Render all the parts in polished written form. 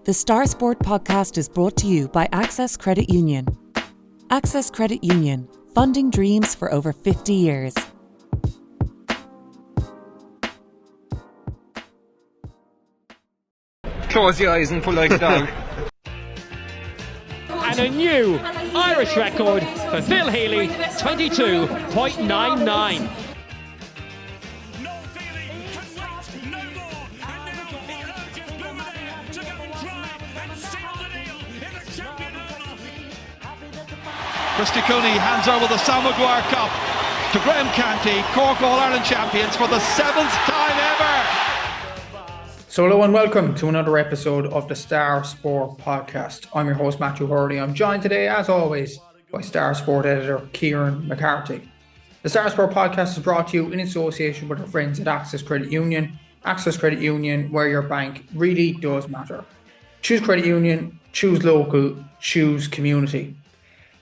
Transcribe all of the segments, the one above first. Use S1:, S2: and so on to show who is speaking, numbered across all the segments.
S1: The Star Sport podcast is brought to you by Access Credit Union. Access Credit Union, funding dreams for over 50 years.
S2: Close your eyes and pull like a dog.
S3: And a new Irish record for Phil Healy, 22.99.
S4: Christy Cooney hands over the Sam Maguire Cup to Graham Canty, Cork All-Ireland champions for the 7th time ever.
S5: So hello and welcome to another episode of the Star Sport podcast. I'm your host Matthew Hurley. I'm joined today as always by Star Sport editor Kieran McCarthy. The Star Sport podcast is brought to you in association with our friends at Access Credit Union. Access Credit Union, where your bank really does matter. Choose Credit Union, choose local, choose community.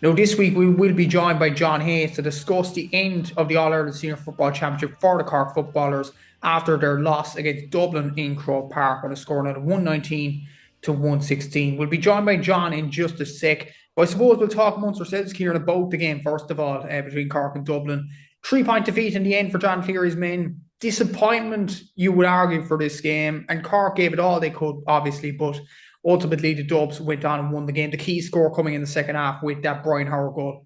S5: Now this week we will be joined by John Hayes to discuss the end of the All-Ireland Senior Football Championship for the Cork footballers after their loss against Dublin in Croke Park on a score of 119 to 116. We'll be joined by John in just a sec, but I suppose we'll talk amongst ourselves here about the game first of all between Cork and Dublin. 3-point defeat in the end for John Cleary's men. Disappointment, you would argue, for this game, and Cork gave it all they could, obviously, but ultimately the Dubs went on and won the game. The key score coming in the second half with that Brian Howard goal.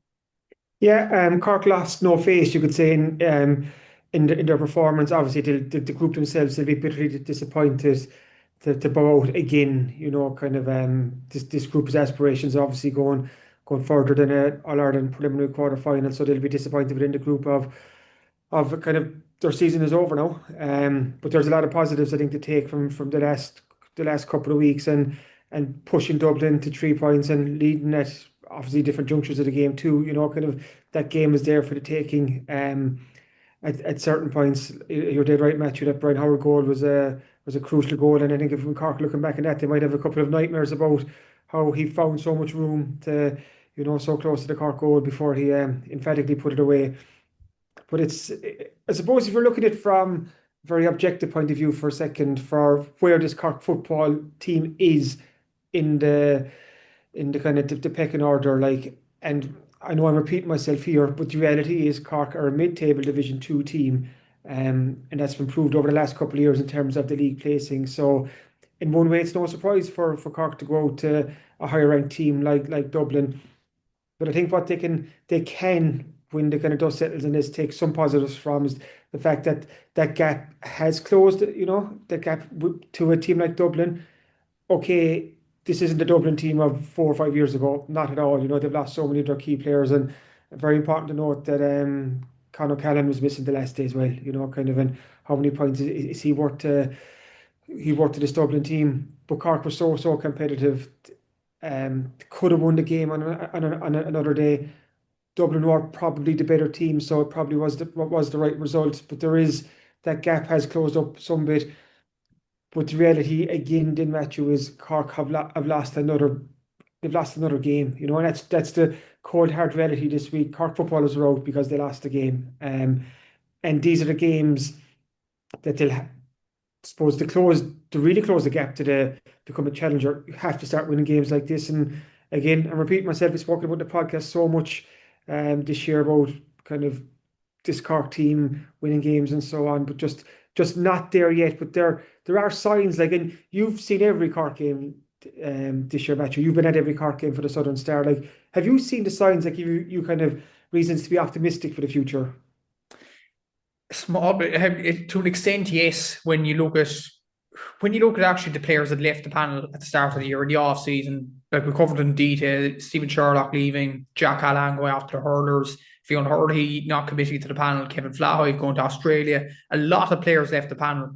S6: Yeah, Cork lost no face, you could say, in their performance. Obviously, the group themselves, they'll be bitterly disappointed to bow out again. You know, kind of this group's aspirations obviously going further than an All-Ireland preliminary quarter-final, so they'll be disappointed within the group of kind of their season is over now. But there's a lot of positives, I think, to take from the last couple of weeks and pushing Dublin to 3 points and leading at obviously different junctures of the game too. You know, kind of that game is there for the taking. At certain points, you're dead right, Matthew, that Brian Howard goal was a crucial goal, and I think if Cork looking back at that, they might have a couple of nightmares about how he found so much room to, you know, so close to the Cork goal before he emphatically put it away. But it's, I suppose, if you're looking at it from a very objective point of view for a second, for where this Cork football team is in the kind of the pecking order, like, and I know I'm repeating myself here, but the reality is Cork are a mid-table Division 2 team, and that's been proved over the last couple of years in terms of the league placing. So in one way, it's no surprise for Cork to go to a higher ranked team like Dublin. But I think what they can when the kind of dust settles in this, take some positives from is the fact that that gap has closed. You know, the gap to a team like Dublin. Okay, this isn't the Dublin team of 4 or 5 years ago, not at all. You know, they've lost so many of their key players, and very important to note that Conor Callan was missing the last day as well. You know, kind of, and how many points is he worth to this Dublin team? But Cork was so competitive. Could have won the game on another day. Dublin were probably the better team, so it probably was the right result. But there is that gap has closed up some bit. But the reality again, then, Matthew, is Cork have lost another game. You know, and that's the cold hard reality this week. Cork footballers are out because they lost the game, and these are the games that they'll suppose to really close the gap to become a challenger. You have to start winning games like this. And again, I'm repeating myself. We've spoken about the podcast so much this year about kind of this Cork team winning games and so on, but just not there yet. But there are signs, like, and you've seen every Cork game this year, Matthew. You've been at every Cork game for the Southern Star. Like, have you seen the signs that give you kind of reasons to be optimistic for the future?
S5: Small, but to an extent, yes. When you look at actually the players that left the panel at the start of the year in the off season, like we covered in detail, Stephen Sherlock leaving, Jack Hallan going after the hurlers, Fionn Hurley not committing to the panel, Kevin Flahoy going to Australia. A lot of players left the panel.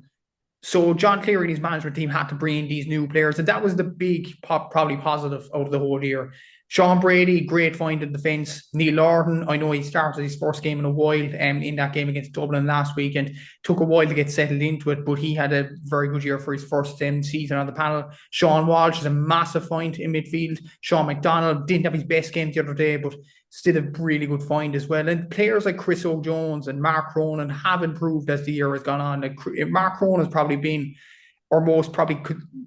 S5: So John Cleary and his management team had to bring in these new players, and that was the big probably positive out of the whole year. Sean Brady, great find in defence. Neil Lordan, I know he started his first game in a while in that game against Dublin last week, and took a while to get settled into it, but he had a very good year for his first season on the panel. Sean Walsh is a massive find in midfield. Sean McDonald didn't have his best game the other day, but still a really good find as well. And players like Chris O'Jones and Mark Cronin have improved as the year has gone on. Like, Mark Cronin has probably been our most probably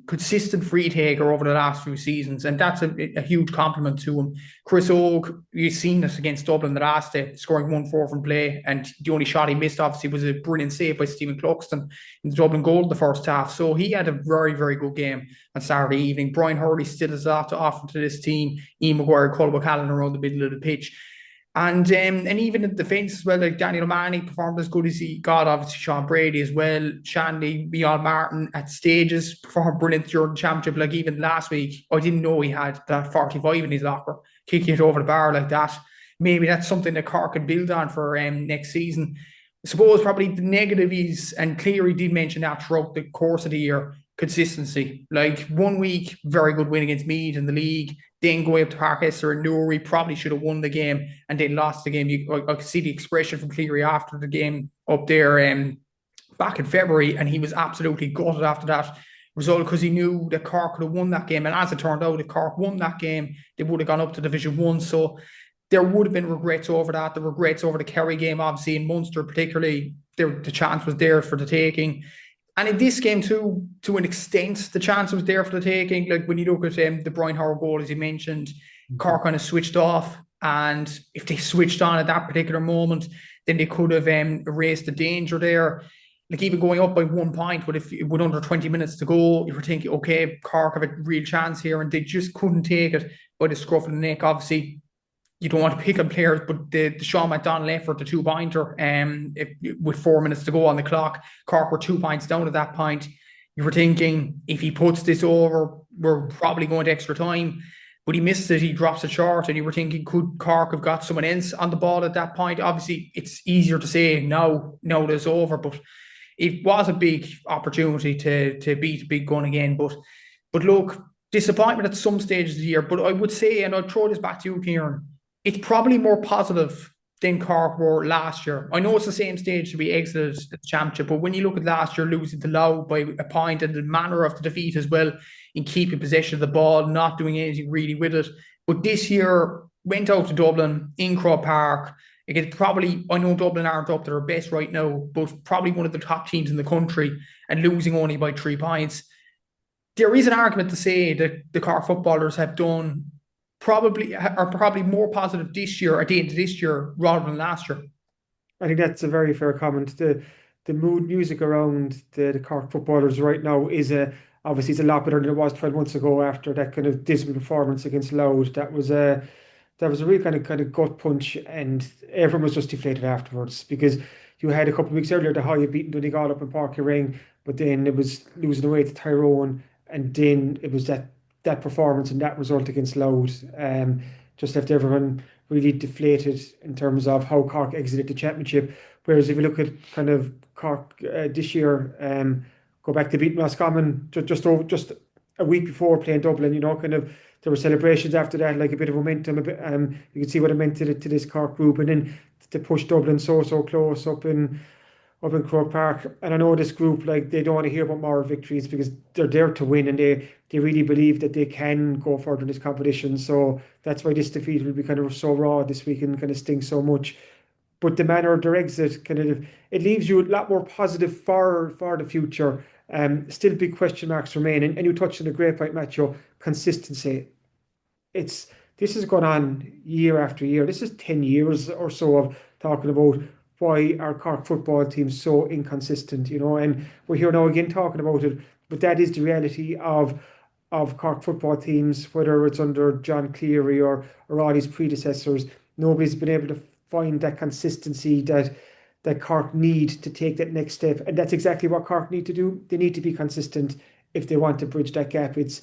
S5: consistent free taker over the last few seasons, and that's a huge compliment to him. Chris Oak, you've seen it against Dublin the last day, scoring 1-4 from play, and the only shot he missed obviously was a brilliant save by Stephen Cluxton in the Dublin goal in the first half. So he had a very, very good game on Saturday evening. Brian Hurley still has a lot to offer to this team. Ian Maguire, Colin O'Callaghan around the middle of the pitch. And even in defence as well, like Daniel O'Mahony performed as good as he got. Obviously, Sean Brady as well. Shanley, Mial Martin at stages performed brilliant during the championship. Like even last week, I didn't know he had that 45 in his locker, kicking it over the bar like that. Maybe that's something that Cork can build on for next season. I suppose probably the negative is, and Cleary did mention that throughout the course of the year, consistency. Like 1 week, very good win against Meath in the league. Then going up to Parkester and Newry, probably should have won the game and then lost the game. I could see the expression from Cleary after the game up there back in February, and he was absolutely gutted after that result because he knew that Cork could have won that game. And as it turned out, if Cork won that game, they would have gone up to Division 1. So there would have been regrets over that. The regrets over the Kerry game, obviously, in Munster particularly, the chance was there for the taking. And in this game too, to an extent, the chance was there for the taking. Like when you look at the Brian Howard goal, as you mentioned, Cork kind of switched off. And if they switched on at that particular moment, then they could have erased the danger there. Like even going up by 1 point, but if with under 20 minutes to go, you were thinking, okay, Cork have a real chance here. And they just couldn't take it by the scruff of the neck. Obviously, you don't want to pick on players, but the Sean McDonald effort, the 2-pointer, with 4 minutes to go on the clock, Cork were 2 points down at that point. You were thinking, if he puts this over, we're probably going to extra time. But he missed it, he drops it short, and you were thinking, could Cork have got someone else on the ball at that point? Obviously, it's easier to say now that it's over, but it was a big opportunity to beat a big gun again. But look, disappointment at some stages of the year. But I would say, and I'll throw this back to you, Kieran, it's probably more positive than Cork were last year. I know it's the same stage to be exited the championship, but when you look at last year, losing to Louth by a point and the manner of the defeat as well, in keeping possession of the ball, not doing anything really with it. But this year, went out to Dublin, in Croke Park. Again, probably, I know Dublin aren't up to their best right now, but probably one of the top teams in the country and losing only by 3 points. There is an argument to say that the Cork footballers have done are probably more positive this year, at the end of this year, rather than last year.
S6: I think that's a very fair comment. The mood music around the Cork footballers right now is obviously it's a lot better than it was 12 months ago after that kind of dismal performance against Louth. That was a real kind of gut punch, and everyone was just deflated afterwards because you had a couple of weeks earlier the High had beaten Donegal up in Páirc Uí Rinn, but then it was losing away to Tyrone, and then it was that performance and that result against Louth just left everyone really deflated in terms of how Cork exited the championship. Whereas if you look at kind of Cork this year, go back to beating Roscommon just a week before playing Dublin, kind of there were celebrations after that, like a bit of momentum. A bit, you could see what it meant to this Cork group, and then to push Dublin so close up in Croke Park. And I know this group, like, they don't want to hear about moral victories because they're there to win, and they really believe that they can go further in this competition. So that's why this defeat will be kind of so raw this week and kind of stings so much. But the manner of their exit it leaves you a lot more positive for the future. Still big question marks remain. And you touched on a great point, Matthew, consistency. This has gone on year after year. This is 10 years or so of talking about why our Cork football team so inconsistent, and we're here now again talking about it. But that is the reality of Cork football teams, whether it's under John Cleary or all his predecessors. Nobody's been able to find that consistency that Cork need to take that next step. And that's exactly what Cork need to do. They need to be consistent if they want to bridge that gap. It's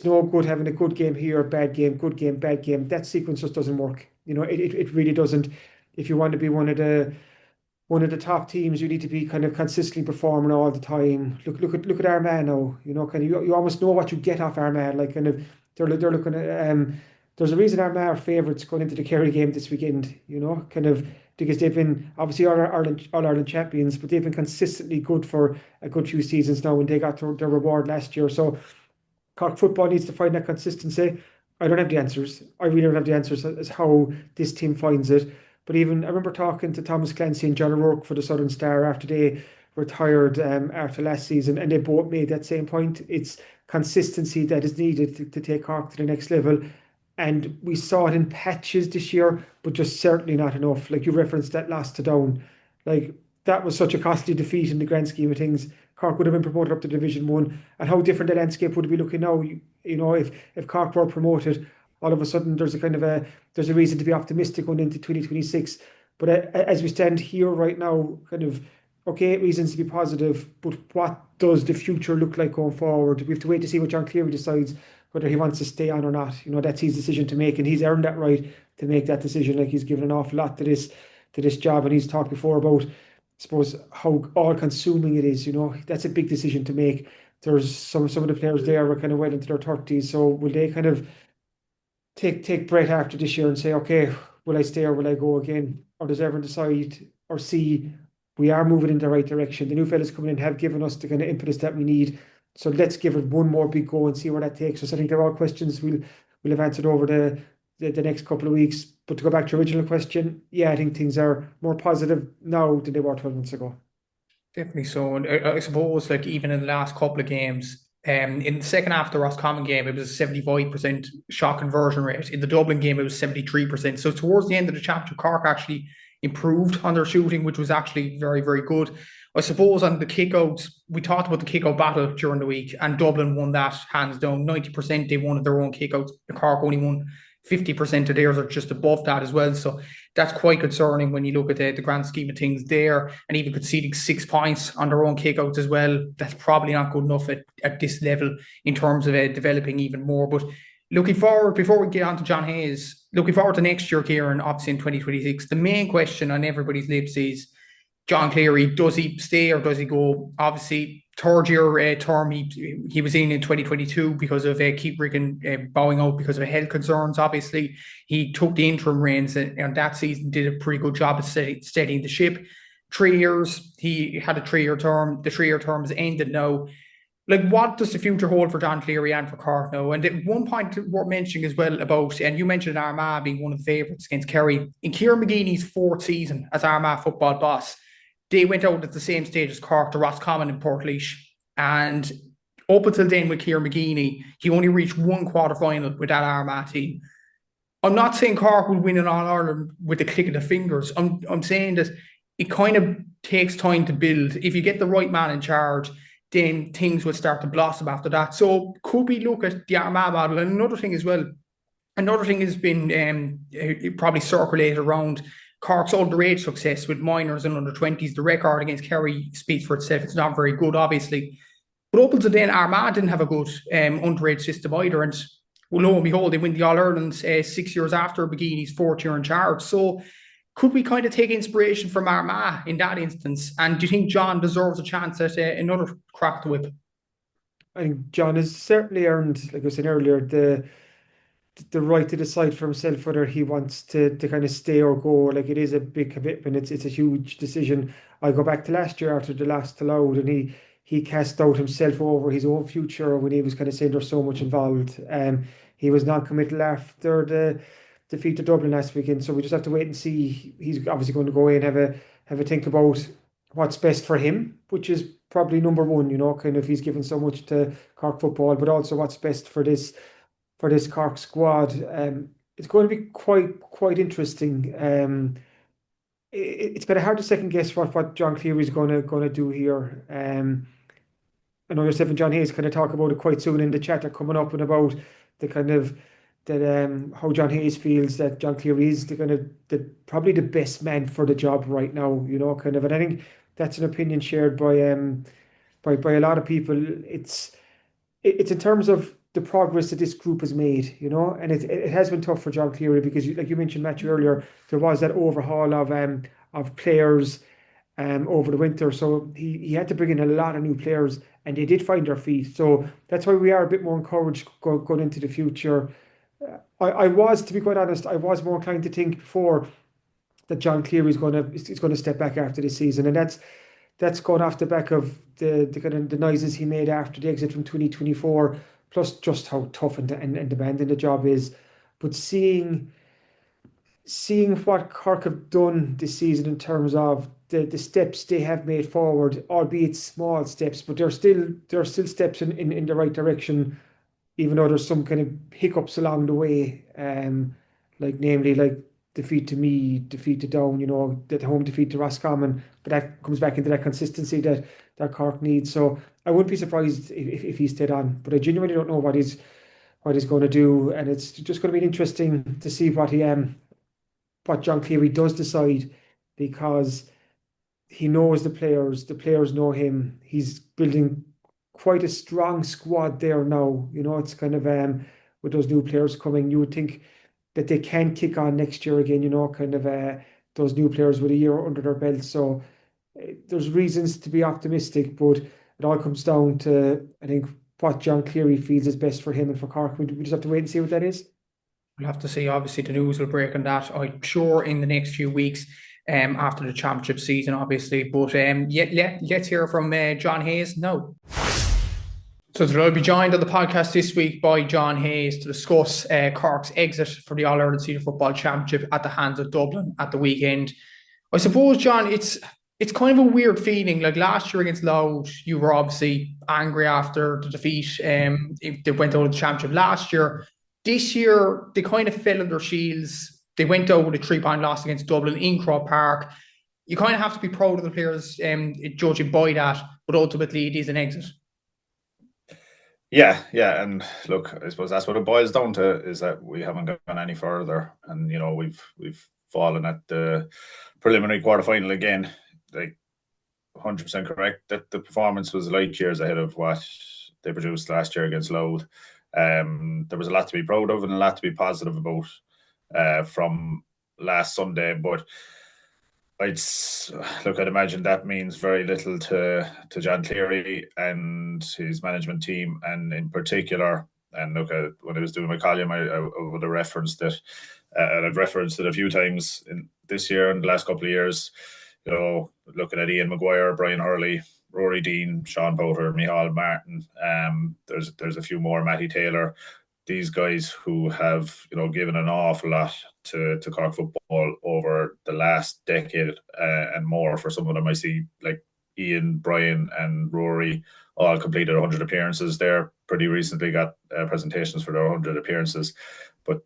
S6: no good having a good game here, bad game, good game, bad game. That sequence just doesn't work. It really doesn't. If you want to be one of the top teams, you need to be kind of consistently performing all the time. Look at Armagh now. Kind of you almost know what you get off Armagh. Like kind of they're looking at. There's a reason Armagh are favourites going into the Kerry game this weekend. Kind of because they've been obviously All-Ireland champions, but they've been consistently good for a good few seasons now, and they got their reward last year. So Cork football needs to find that consistency. I don't have the answers. I really don't have the answers as how this team finds it. But even I remember talking to Thomas Clancy and John O'Rourke for the Southern Star after they retired after last season, and they both made that same point. It's consistency that is needed to take Cork to the next level. And we saw it in patches this year, but just certainly not enough. Like you referenced that loss to Down. Like that was such a costly defeat in the grand scheme of things. Cork would have been promoted up to Division 1. And how different the landscape would be looking now. You know, if Cork were promoted, all of a sudden there's a reason to be optimistic going into 2026. But as we stand here right now, kind of, okay, reasons to be positive, but what does the future look like going forward? We have to wait to see what John Cleary decides, whether he wants to stay on or not. You know, that's his decision to make, and he's earned that right to make that decision. Like, he's given an awful lot to this job, and he's talked before about, I suppose, how all-consuming it is. You know, that's a big decision to make. There's some of the players there are kind of well into their 30s, so will they kind of take breath after this year and say, okay, will I stay or will I go again? Or does everyone decide or see we are moving in the right direction? The new fellas coming in have given us the kind of impetus that we need. So let's give it one more big go and see where that takes us. I think they're all questions we'll have answered over the next couple of weeks. But to go back to your original question, yeah, I think things are more positive now than they were 12 months ago.
S5: Definitely so. And I suppose, like, even in the last couple of games, in the second half of the Roscommon game, it was a 75% shot conversion rate. In the Dublin game, it was 73%. So towards the end of the championship, Cork actually improved on their shooting, which was actually very, very good. I suppose on the kickouts, we talked about the kickout battle during the week, and Dublin won that hands down. 90% they won of their own kickouts. Cork only won 50% of theirs, are just above that as well. So that's quite concerning when you look at the grand scheme of things there, and even conceding 6 points on their own kickouts as well. That's probably not good enough at this level in terms of developing even more. But looking forward, before we get on to John Hayes, looking forward to next year, Kieran, obviously in 2026, the main question on everybody's lips is John Cleary. Does he stay or does he go? Obviously, third year term, he was in 2022 because of Keith Riggin bowing out because of health concerns. Obviously, he took the interim reins and that season did a pretty good job of steadying the ship. 3 years, he had a 3-year term. The 3-year term has ended now. Like, what does the future hold for John Cleary and for Cork now? And one point worth mentioning as well about, and you mentioned Armagh being one of the favourites against Kerry. In Kieran McGeeney's 4th season as Armagh football boss, they went out at the same stage as Cork to Roscommon in Portlaoise. And up until then with Kieran McGeeney, he only reached one quarter-final with that Armagh team. I'm not saying Cork will win an All-Ireland with the click of the fingers. I'm saying that it kind of takes time to build. If you get the right man in charge, then things will start to blossom after that. So could we look at the Armagh model? And another thing as well, has been probably circulated around Cork's underage success with minors and under-20s. The record against Kerry speaks for itself. It's not very good, obviously. But up until then, Armagh didn't have a good underage system either. And well, lo and behold, they win the All-Ireland 6 years after McGeeney's 4th year in charge. So could we kind of take inspiration from Armagh in that instance? And do you think John deserves a chance at another crack to whip?
S6: I think John has certainly earned, like I said earlier, the right to decide for himself whether he wants to kind of stay or go. Like, it is a big commitment. It's a huge decision. I go back to last year after the last to Loud, and he cast out himself over his own future when he was kind of saying there's so much involved. He was non-committal after the defeat to Dublin last weekend. So we just have to wait and see. He's obviously going to go in and have a think about what's best for him, which is probably number one. You know, kind of, he's given so much to Cork football, but also what's best for this Cork squad. It's going to be quite interesting. It's kind of hard to second guess what John Cleary is going to do here. I know yourself and John Hayes kind of talk about it quite soon in the chat are coming up, and about the kind of that how John Hayes feels that John Cleary is probably the best man for the job right now. You know, kind of, and I think that's an opinion shared by a lot of people. It's in terms of the progress that this group has made, you know, and it has been tough for John Cleary because, like you mentioned, Matthew, earlier, there was that overhaul of players over the winter, so he had to bring in a lot of new players, and they did find their feet. So that's why we are a bit more encouraged going into the future. I was, to be quite honest, I was more inclined to think before that John Cleary is going to step back after this season, and that's gone off the back of the kind of the noises he made after the exit from 2024. Plus just how tough and demanding the job is. But seeing what Cork have done this season in terms of the steps they have made forward, albeit small steps, but they're still steps in the right direction, even though there's some kind of hiccups along the way, namely defeat to me, defeat to Down, that home defeat to Roscommon, but that comes back into that consistency that Cork needs. So I wouldn't be surprised if he stayed on, but I genuinely don't know what he's going to do, and it's just going to be interesting to see what John Cleary does decide, because he knows the players know him. He's building quite a strong squad there now. It's kind of with those new players coming, you would think that they can kick on next year again, those new players with a year under their belt. So there's reasons to be optimistic, but it all comes down to, I think, what John Cleary feels is best for him and for Cork. We just have to wait and see what that is.
S5: We'll have to see. Obviously, the news will break on that, I'm sure, in the next few weeks after the championship season, obviously. But let's hear from John Hayes now. So I'll be joined on the podcast this week by John Hayes to discuss Cork's exit for the All-Ireland Senior Football Championship at the hands of Dublin at the weekend. I suppose, John, it's kind of a weird feeling. Like last year against Louth, you were obviously angry after the defeat. They went out of the championship last year. This year, they kind of fell on their shields. They went out with a 3-point loss against Dublin in Croke Park. You kind of have to be proud of the players, judging by that, but ultimately it is an exit.
S7: Yeah, and look, I suppose that's what it boils down to, is that we haven't gone any further, and we've fallen at the preliminary quarterfinal again. Like 100% correct that the performance was light years ahead of what they produced last year against Louth. There was a lot to be proud of and a lot to be positive about from last Sunday, but I'd imagine that means very little to John Cleary and his management team, and in particular, and look, when I was doing my column, I would have referenced it, and I've referenced it a few times in this year and the last couple of years. Looking at Ian Maguire, Brian Hurley, Rory Dean, Sean Powter, Micheál Martin, there's a few more, Matty Taylor. These guys who have given an awful lot to Cork football over the last decade and more. For some of them, I see like Ian, Brian, and Rory all completed 100 appearances there. Pretty recently got presentations for their 100 appearances, but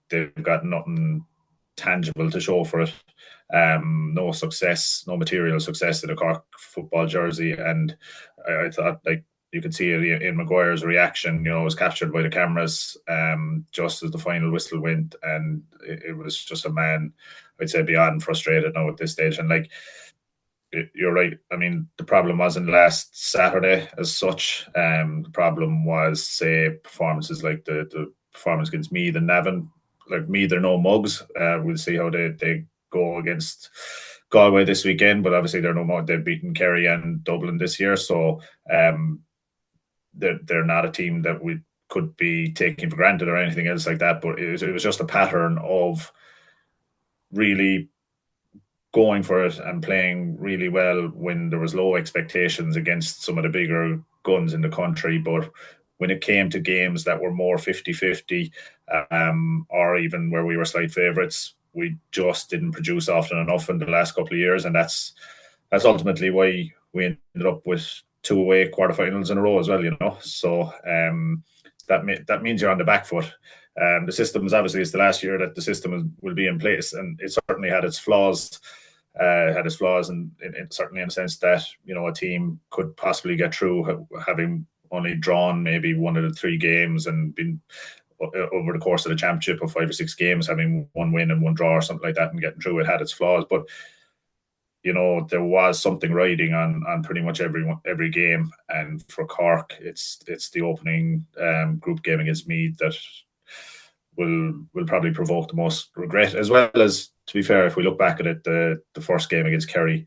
S7: they've got nothing tangible to show for it. No success, no material success in a Cork football jersey, and I thought, like, you could see it in Maguire's reaction. It was captured by the cameras just as the final whistle went, and it was just a man, I'd say, beyond frustrated now at this stage. And you're right. I mean, the problem wasn't last Saturday as such. The problem was, say, performances like the performance against Meath and Navan. Like Meath, they're no mugs. We'll see how they go against Galway this weekend, but obviously they're no mug. They've beaten Kerry and Dublin this year, so they're not a team that we could be taking for granted or anything else like that. But it was just a pattern of really going for it and playing really well when there was low expectations against some of the bigger guns in the country. But when it came to games that were more 50-50 or even where we were slight favourites, we just didn't produce often enough in the last couple of years. And that's ultimately why we ended up with 2 away quarterfinals in a row as well, So that means you're on the back foot. The system is obviously, it's the last year that the system will be in place, and it certainly had its flaws. And certainly in the sense that a team could possibly get through having only drawn maybe 1 of the 3 games and been over the course of the championship of 5 or 6 games having 1 win and 1 draw or something like that and getting through. It had its flaws, but there was something riding on pretty much every game. And for Cork, it's the opening group game against Meath that will probably provoke the most regret, as well as, to be fair, if we look back at it, the first game against Kerry,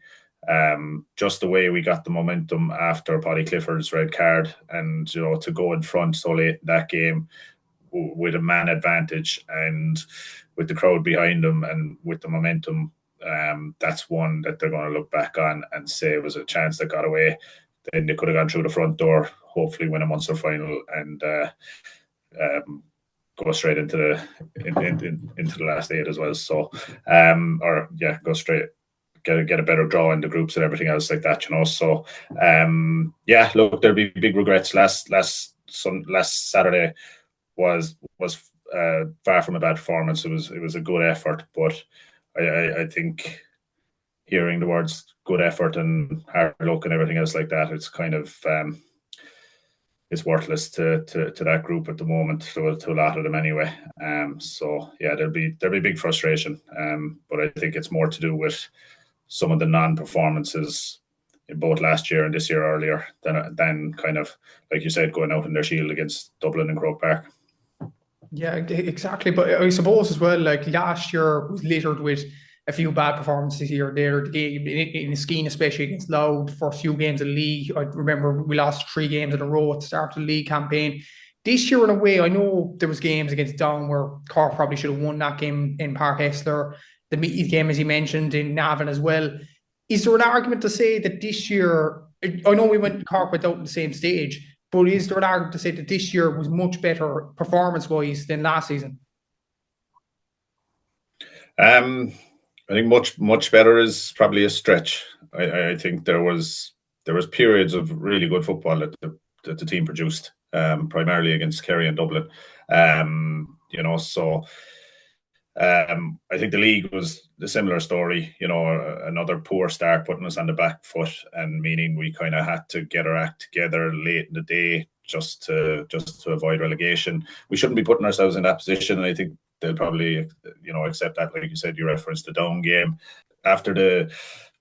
S7: just the way we got the momentum after Paddy Clifford's red card, and to go in front so late in that game with a man advantage and with the crowd behind them and with the momentum, that's one that they're going to look back on and say it was a chance that got away. Then they could have gone through the front door, hopefully win a Munster final, and go straight into the last 8 as well. So, go straight get a better draw in the groups and everything else like that, So look, there'll be big regrets. Last Saturday was far from a bad performance. It was a good effort, but I think hearing the words good effort and hard luck and everything else like that, it's kind of it's worthless to that group at the moment, to a lot of them anyway. There'll be big frustration. But I think it's more to do with some of the non-performances in both last year and this year earlier than kind of, like you said, going out in their shield against Dublin and Croke Park.
S5: Yeah, exactly. But I suppose as well, like last year was littered with a few bad performances here or there. The game in Skeen, especially against Louth, first few games of the league. I remember we lost 3 games in a row at the start of the league campaign. This year, in a way, I know there was games against Down where Cork probably should have won that game in Park Esler. The Meath game, as you mentioned, in Navan as well. Is there an argument to say that this year, I know we went to Cork without the same stage, but is there an argument to say that this year was much better performance-wise than last season?
S7: I think much better is probably a stretch. I think there was periods of really good football that the team produced, primarily against Kerry and Dublin. I think the league was a similar story. Another poor start putting us on the back foot, and meaning we kind of had to get our act together late in the day just to avoid relegation. We shouldn't be putting ourselves in that position, and I think they'll probably, accept that. Like you said, you referenced the Down game. After the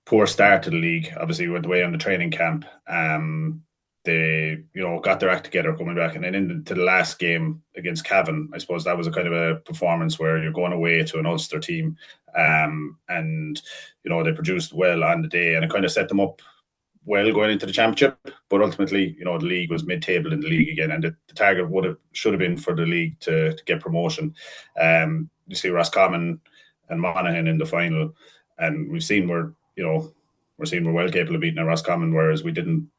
S7: poor start to the league, obviously we went away on the training camp. They, got their act together coming back, and then into the last game against Cavan, I suppose that was a kind of a performance where you're going away to an Ulster team, and they produced well on the day, and it kind of set them up well going into the championship. But ultimately, the league was mid-table in the league again, and the target should have been for the league to get promotion. You see Roscommon and Monaghan in the final, and we've seen we're well capable of beating a Roscommon, whereas we didn't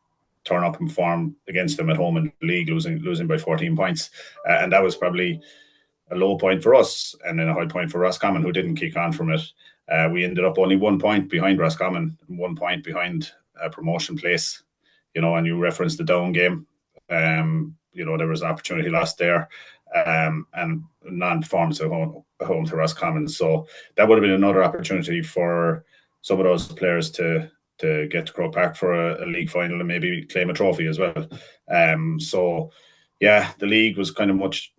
S7: turn up and perform against them at home in the league, losing by 14 points. And that was probably a low point for us, and then a high point for Roscommon, who didn't kick on from it. We ended up only 1 point behind Roscommon and 1 point behind a promotion place. And you referenced the Down game. There was an opportunity lost there, and non-performance at home to Roscommon. So that would have been another opportunity for some of those players to get to Croke Park for a league final and maybe claim a trophy as well. The league was kind of much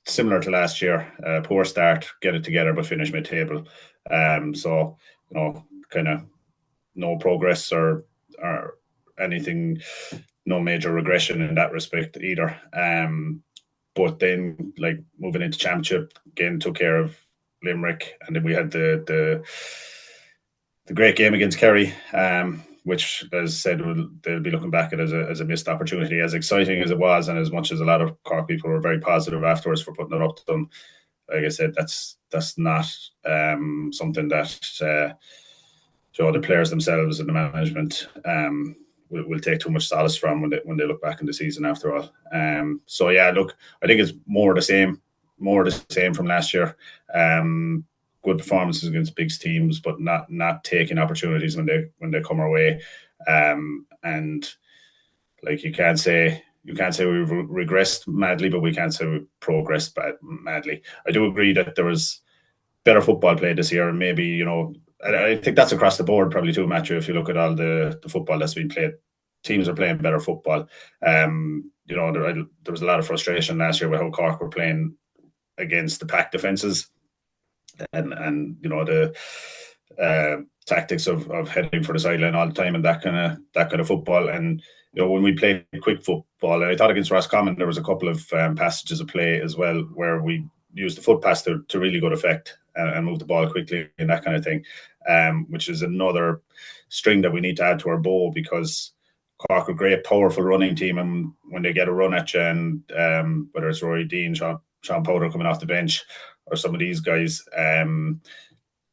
S7: similar to last year. Poor start, get it together, but finish mid-table. Kind of no progress or anything, no major regression in that respect either. But then, like, moving into championship, again, took care of Limerick, and then we had the great game against Kerry, which, as I said, they'll be looking back at as a missed opportunity. As exciting as it was, and as much as a lot of Cork people were very positive afterwards for putting it up to them, like I said, that's not something that the players themselves and the management will take too much solace from when they look back in the season after all. Look, I think it's more the same from last year. Good performances against big teams, but not taking opportunities when they come our way. And like you can't say we've regressed madly, but we can't say we've progressed madly. I do agree that there was better football played this year, and maybe I think that's across the board probably too, Matthew. If you look at all the football that's been played, teams are playing better football. There was a lot of frustration last year with how Cork were playing against the pack defences. And the tactics of heading for the sideline all the time and that kind of football. And when we played quick football, and I thought against Roscommon there was a couple of passages of play as well where we used the foot pass to really good effect and move the ball quickly and that kind of thing, which is another string that we need to add to our bow, because Cork are a great, powerful running team, and when they get a run at you, and whether it's Rory Dean, Sean Powder coming off the bench, or some of these guys,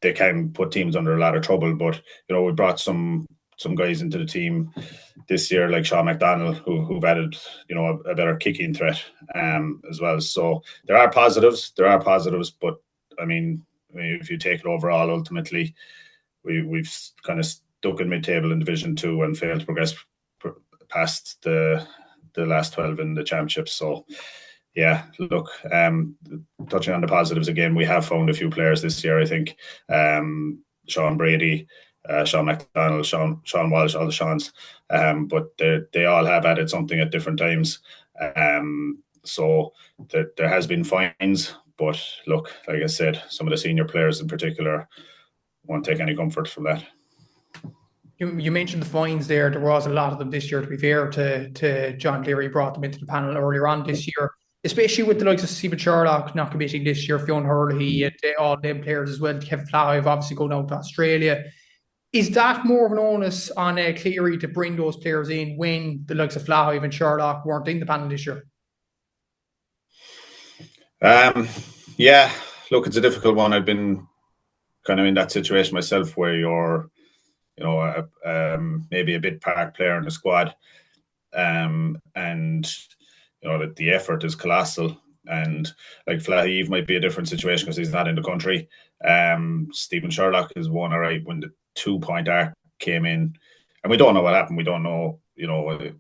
S7: they can put teams under a lot of trouble. But we brought some guys into the team this year, like Sean McDonald, who've added a better kicking threat as well. So there are positives, but I mean, if you take it overall, ultimately we've kind of stuck in mid-table in Division 2 and failed to progress past the last 12 in the championship. So yeah, look, touching on the positives again, we have found a few players this year, I think. Sean Brady, Sean McDonald, Sean Walsh, all the Seans, but they all have added something at different times. So there has been fines, but look, like I said, some of the senior players in particular won't take any comfort from that.
S5: You mentioned the fines there. There was a lot of them this year, to be fair to John Cleary. Brought them into the panel earlier on this year, especially with the likes of Stephen Sherlock not committing this year, Fionn Hurley, and all them players as well. Kevin Flahive obviously going out to Australia. Is that more of an onus on Cleary to bring those players in when the likes of Flahive and Sherlock weren't in the panel this year?
S7: Yeah, look, it's a difficult one. I've been kind of in that situation myself where you're, maybe a bit part player in the squad, and the effort is colossal. And like Flahive might be a different situation because he's not in the country. Stephen Sherlock is one, all right, when the 2-point arc came in, and we don't know what happened. We don't know,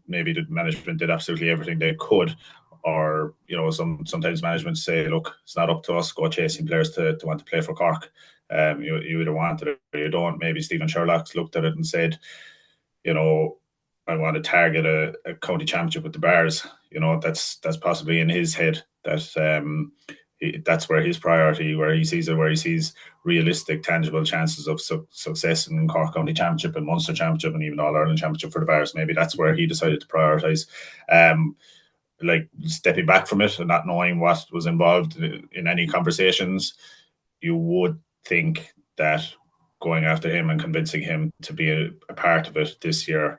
S7: maybe the management did absolutely everything they could, or sometimes management say, look, it's not up to us, go chasing players to want to play for Cork. You either want it or you don't. Maybe Stephen Sherlock's looked at it and said, I want to target a county championship with the Bars. That's possibly in his head. That's where his priority, where he sees realistic, tangible chances of success in Cork County Championship and Munster Championship and even All-Ireland Championship for the Bars. Maybe that's where he decided to prioritise. Like stepping back from it and not knowing what was involved in any conversations, you would think that going after him and convincing him to be a part of it this year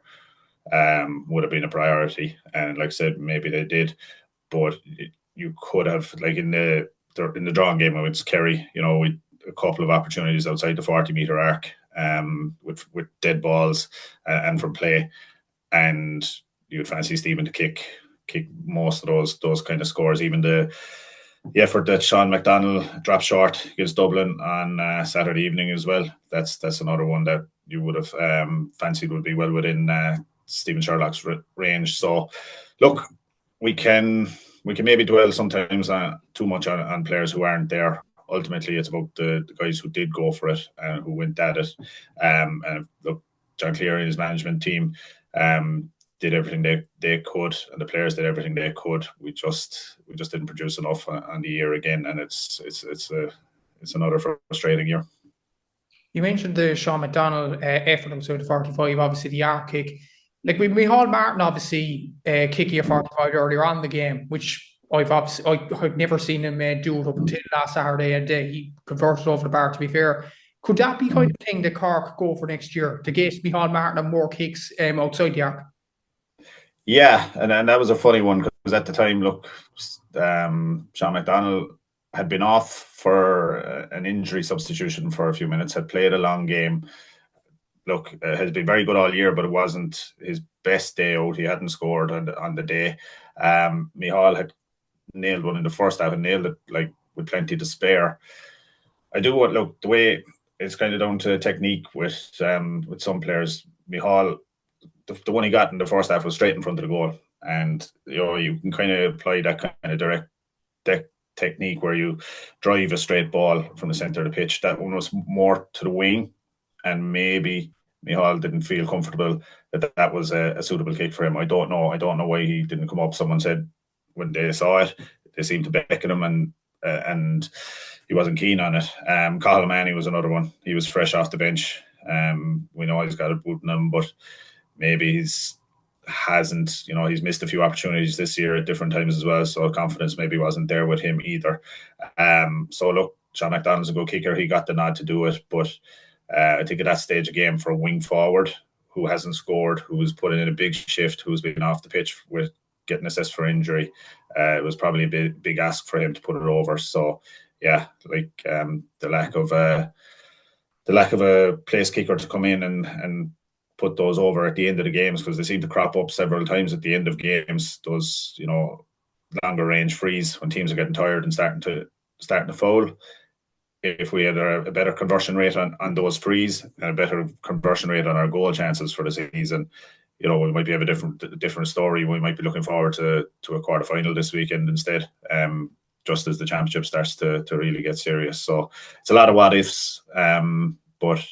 S7: would have been a priority. And like I said, maybe they did, but you could have, like in the drawing game with Kerry, with a couple of opportunities outside the 40-metre arc, with dead balls and from play, and you would fancy Stephen to kick most of those kind of scores. Even the effort that Sean McDonald dropped short against Dublin on Saturday evening as well. That's another one that you would have fancied would be well within Stephen Sherlock's range. So, look, we can maybe dwell sometimes too much on players who aren't there. Ultimately, it's about the guys who did go for it and who went at it. And look, John Cleary and his management team did everything they could, and the players did everything they could. We just didn't produce enough on the year again, and it's another frustrating year.
S5: You mentioned the Sean McDonald effort outside the 45, obviously the arc kick. Like with Micheál Martin, obviously kicking a 45 earlier on in the game, which I've never seen him do it up until last Saturday, and he converted over the bar, to be fair. Could that be kind of thing that Cork go for next year, to get Micheál Martin and more kicks outside the arc?
S7: Yeah, and that was a funny one because at the time, look, Sean McDonald had been off for an injury substitution for a few minutes, had played a long game. Look, has been very good all year, but it wasn't his best day out. He hadn't scored on the day. Micheál had nailed one in the first half and nailed it like with plenty to spare. The way it's kind of down to technique with some players. Micheál, the one he got in the first half was straight in front of the goal, and you can kind of apply that kind of direct technique where you drive a straight ball from the centre of the pitch. That one was more to the wing, and maybe Micheál didn't feel comfortable that was a suitable kick for him. I don't know why he didn't come up. Someone said when they saw it, they seemed to beckon him, and he wasn't keen on it. Cathal Manny was another one. He was fresh off the bench. We know he's got a boot in him, but maybe he's missed a few opportunities this year at different times as well, so confidence maybe wasn't there with him either. So look, Sean McDonald's a good kicker. He got the nod to do it, but I think at that stage of game for a wing forward who hasn't scored, who was putting in a big shift, who's been off the pitch with getting assessed for injury, it was probably a big ask for him to put it over. So yeah, like the lack of a place kicker to come in and put those over at the end of the games, because they seem to crop up several times at the end of games, those longer range frees when teams are getting tired and starting to foul. if we had a better conversion rate on those frees and a better conversion rate on our goal chances for the season, you know, we might be have a different story. We might be looking forward to a quarter final this weekend instead, just as the championship starts to really get serious. So it's a lot of what ifs, but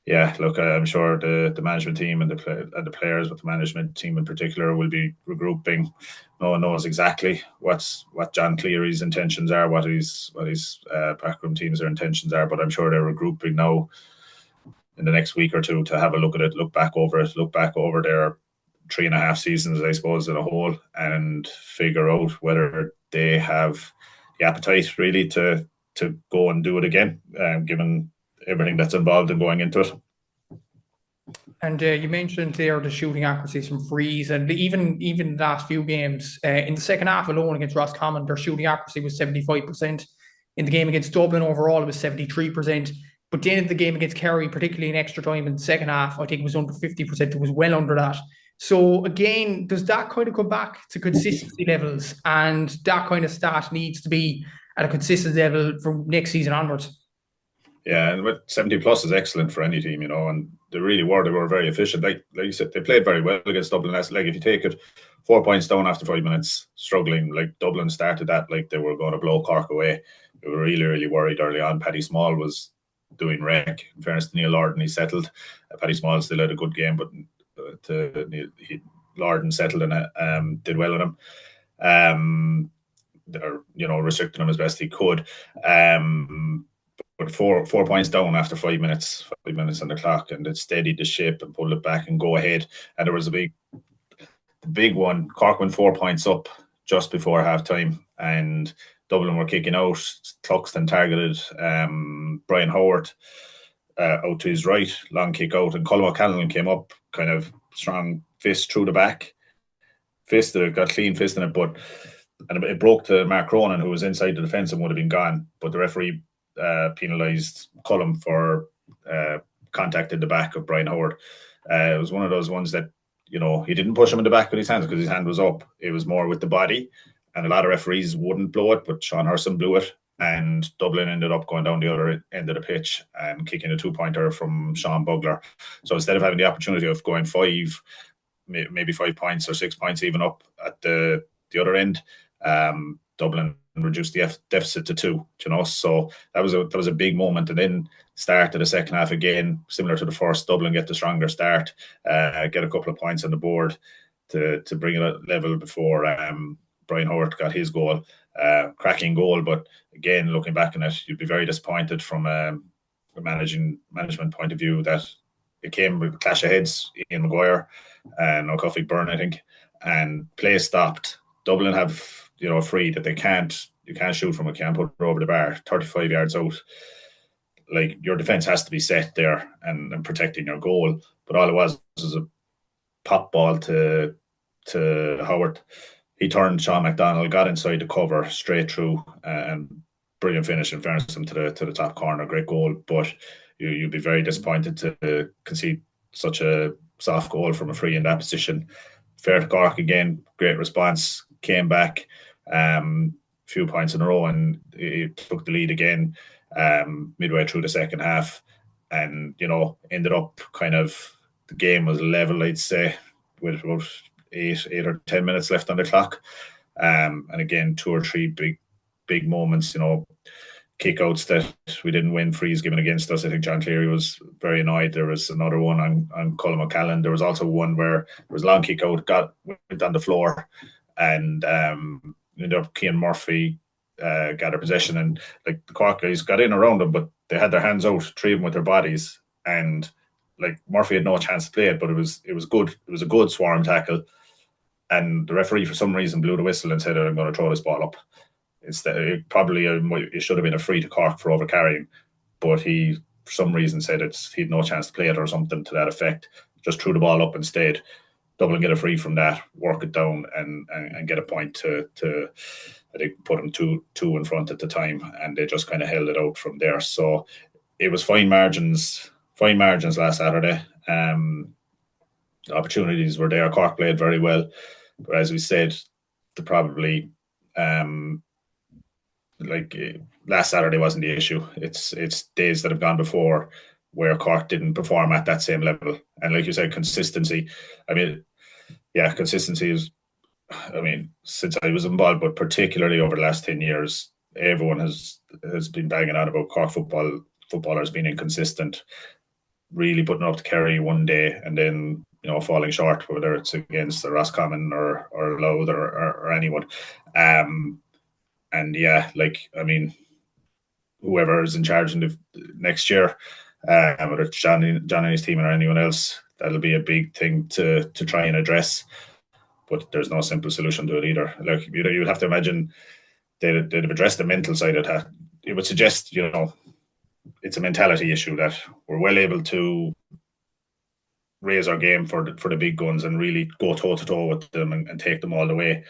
S7: yeah, look, I'm sure the management team and the players, but the management team in particular, will be regrouping. No one knows exactly what John Cleary's intentions are, what his backroom team's intentions are, but I'm sure they're regrouping now in the next week or two to have a look at it, look back over their 3.5 seasons, I suppose, in a whole, and figure out whether they have the appetite really to go and do it again, given everything that's involved in going into it.
S5: And you mentioned there the shooting accuracies from frees, and even the last few games, in the second half alone against Roscommon, their shooting accuracy was 75%. In the game against Dublin overall, it was 73%. But then in the game against Kerry, particularly in extra time in the second half, I think it was under 50%. It was well under that. So again, does that kind of come back to consistency levels? And that kind of stat needs to be at a consistent level from next season onwards.
S7: Yeah, and with 70 plus is excellent for any team, you know, and they were very efficient. Like you said, they played very well against Dublin. That's like, if you take it 4 points down after 5 minutes, struggling, like Dublin started that like they were going to blow Cork away. They were really, really worried early on. Paddy Small was doing wreck. In fairness to Neil Lorden, he settled. Paddy Small still had a good game, but Lorden settled and did well with him. They're, you know, restricting him as best he could. But 4 points down after 5 minutes on the clock, and it steadied the ship and pulled it back and go ahead. And there was the big one. Cork went 4 points up just before half time, and Dublin were kicking out. Cluxton targeted Brian Howard out to his right, long kick out, and Colm O'Callaghan came up, kind of strong fist through the back. Got clean fist in it, and it broke to Mark Cronin, who was inside the defence and would have been gone. But the referee penalised Colm for contact in the back of Brian Howard. It was one of those ones that, you know, he didn't push him in the back with his hands because his hand was up. It was more with the body, and a lot of referees wouldn't blow it, but Sean Hurson blew it, and Dublin ended up going down the other end of the pitch and kicking a 2-pointer from Sean Bugler. So instead of having the opportunity of going maybe 5 points or 6 points even up at the other end, Dublin reduced the deficit to 2, you know. So that was a big moment. And then start of the second half again, similar to the first, Dublin get the stronger start, get a couple of points on the board to bring it at level before Brian Howard got his goal. Cracking goal, but again, looking back on it, you'd be very disappointed from a management point of view that it came with a clash of heads. Ian Maguire and O'Cuffey Byrne, I think, and play stopped. Dublin have, you know, a free that you can't shoot from, it can't put it over the bar 35 yards out. Like, your defence has to be set there and protecting your goal. But all it was a pop ball to Howard. He turned Sean McDonald, got inside the cover straight through, and brilliant finish. In fairness to him, to the top corner, great goal. But you'd be very disappointed to concede such a soft goal from a free in that position. Fair to Cork again, great response, came back, few points in a row, and he took the lead again midway through the second half, and, you know, ended up kind of, the game was level, I'd say, with about 8 or 10 minutes left on the clock, and again 2 or 3 big moments, you know, kickouts that we didn't win, frees given against us. I think John Cleary was very annoyed. There was another one on Colm O'Callaghan. There was also one where there was a long kick out, went on the floor, and ended up Cian Murphy got a possession, and like the Cork guys got in around them, but they had their hands out, 3 of them with their bodies, and like Murphy had no chance to play it, but it was good. It was a good swarm tackle, and the referee for some reason blew the whistle and said, "I'm going to throw this ball up." It should have been a free to Cork for over carrying, but he for some reason said he had no chance to play it or something to that effect. Just threw the ball up instead. Dublin get a free from that, work it down, and get a point to I think put them two in front at the time, and they just kind of held it out from there. So it was fine margins last Saturday. The opportunities were there. Cork played very well, but as we said, they probably last Saturday wasn't the issue. It's days that have gone before where Cork didn't perform at that same level. And like you said, consistency. I mean, yeah, consistency is, I mean, since I was involved, but particularly over the last 10 years, everyone has been banging on about Cork footballers being inconsistent, really putting up to Kerry one day and then, falling short, whether it's against the Roscommon or Louth or anyone. And yeah, I mean, whoever is in charge in the next year, whether it's John and his team or anyone else, that'll be a big thing to try and address. But there's no simple solution to it either. You'd have to imagine they'd have addressed the mental side of that. It would suggest, it's a mentality issue that we're well able to raise our game for the big guns and really go toe-to-toe with them and take them all the way.